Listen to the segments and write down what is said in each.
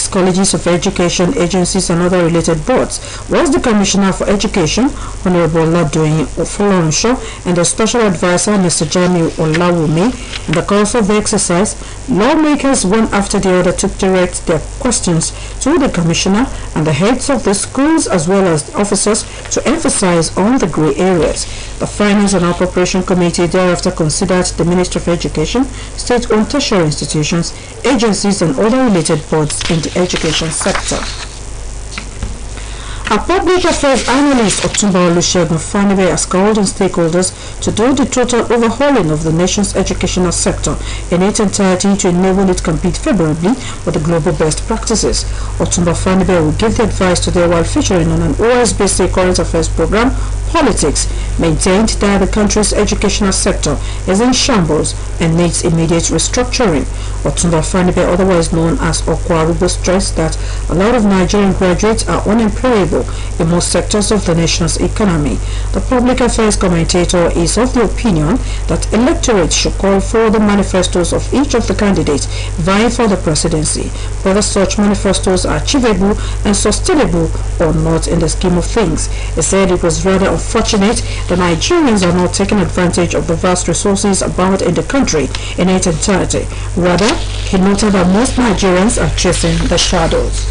colleges of education, agencies and other related boards was the Commissioner for Education, Honorable Ladoyin Ofolorunso, and the Special Advisor, Mr. Jamiu Olawumi. In the course of the exercise, lawmakers one after the other took direct their questions to the Commissioner and the heads of the schools as well as the officers to emphasize on the grey areas. The Finance and Appropriation Committee thereafter considered the Ministry of Education, state-owned tertiary institutions, agencies and other related boards in the education sector. A public affairs analyst, Otumba Olusegun Fanibe, has called on stakeholders to do the total overhauling of the nation's educational sector in its entirety to enable it compete favorably with the global best practices. Otumba Fanibe will give the advice today while featuring on an Osbc current affairs program, Politics, maintained that the country's educational sector is in shambles and needs immediate restructuring. Otumba Fanibe, otherwise known as Okwarubo, stressed that a lot of Nigerian graduates are unemployable in most sectors of the nation's economy. The public affairs commentator is of the opinion that electorates should call for the manifestos of each of the candidates vying for the presidency, whether such manifestos are achievable and sustainable or not in the scheme of things. He said it was rather unfortunate that Nigerians are not taking advantage of the vast resources abound in the country in its entirety. Rather, he noted that most Nigerians are chasing the shadows.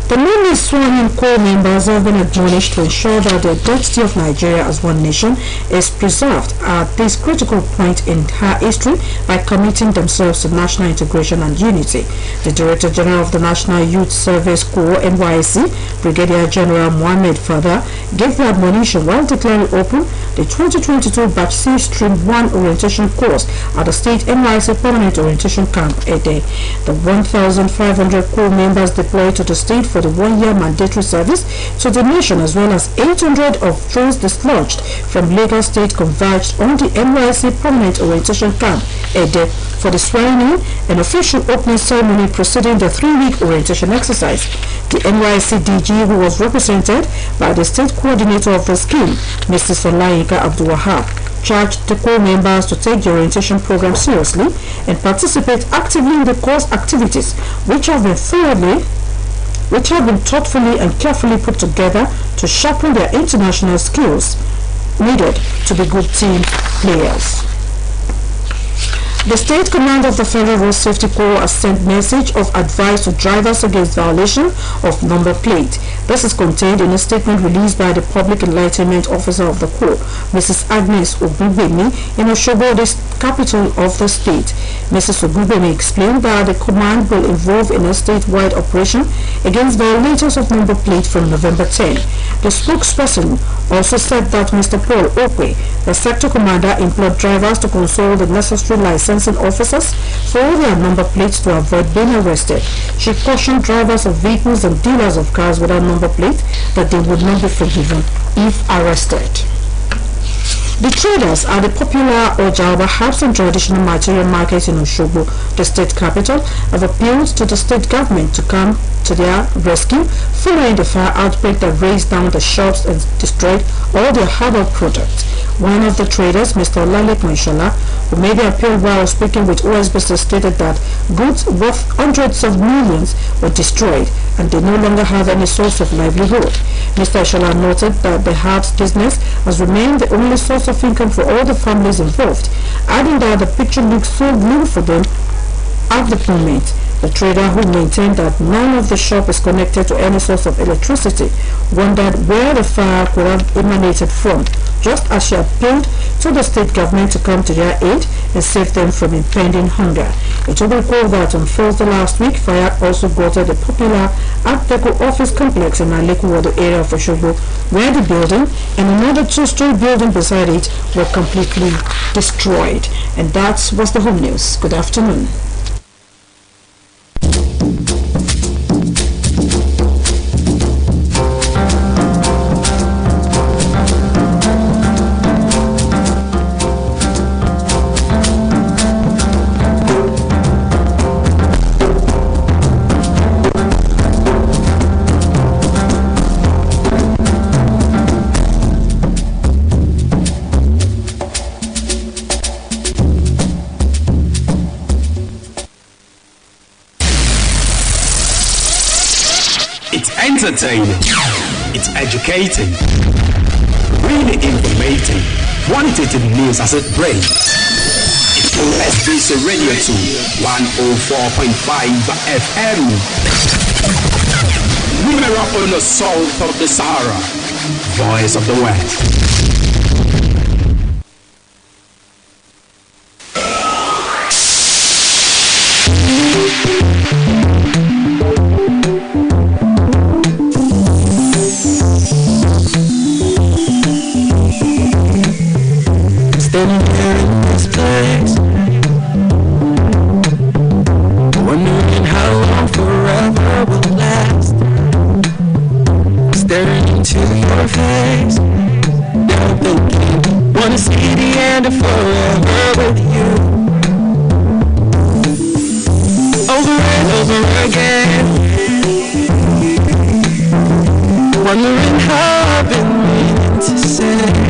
The newly sworn-in core members have been admonished to ensure that the identity of Nigeria as one nation is preserved at this critical point in her history by committing themselves to national integration and unity. The Director General of the National Youth Service Corps (NYSC), Brigadier General Mohammed Fada, gave the admonition while declaring open the 2022 Batch C Stream 1 orientation course at the State NYSC Permanent Orientation Camp, Ede. The 1,500 core members deployed to the state for the one-year mandatory service to the nation, as well as 800 of those dislodged from Lagos State, converged on the NYSC Permanent Orientation Camp, Ede, for the swearing-in and official opening ceremony preceding the 3-week orientation exercise. The NYSC DG, who was represented by the state coordinator of the scheme, Mrs. Olayinka Abdulwahab, charged the core members to take the orientation program seriously and participate actively in the course activities, which have been thoughtfully and carefully put together to sharpen their international skills needed to be good team players. The State Command of the Federal Road Safety Corps has sent message of advice to drivers against violation of number plate. This is contained in a statement released by the Public Enlightenment Officer of the Corps, Mrs. Agnes Ogunbemi, in Osogbo, the capital of the state. Mrs. Ogunbemi explained that the command will involve in a statewide operation against violators of number plate from November 10. The spokesperson also said that Mr. Paul Okwe, the sector commander, implored drivers to consult the necessary licensing officers for their number plates to avoid being arrested. She cautioned drivers of vehicles and dealers of cars without number plate that they would not be forgiven if arrested. The traders at the popular Ojawa Herbs and Traditional Material Market in Osogbo, the state capital, have appealed to the state government to come to their rescue following the fire outbreak that razed down the shops and destroyed all their herbal products. One of the traders, Mr. Lalek Monshola, who made the appeal while speaking with Osbc, stated that goods worth hundreds of millions were destroyed and they no longer have any source of livelihood. Mr. Monshola noted that the herbs business has remained the only source of income for all the families involved, adding that the picture looks so blue for them at the moment. The trader, who maintained that none of the shop is connected to any source of electricity, wondered where the fire could have emanated from, just as she appealed to the state government to come to their aid and save them from impending hunger. It will be recalled that on Thursday last week, fire also gutted the popular Art Deco office complex in Alekuwodo area of Osogbo, where the building and another 2-story building beside it were completely destroyed. And that was the home news. Good afternoon. It's entertaining. It's educating. Really informating. Quantitative news as it breaks. It's Osbc Radio 2, 104.5 FM. Numero uno south of the Sahara. Voice of the West. Standing here in this place, wondering how long forever will last. Staring into your face, now thinking, wanna see the end of forever with you. Over and over again, wondering how I've been meaning to say.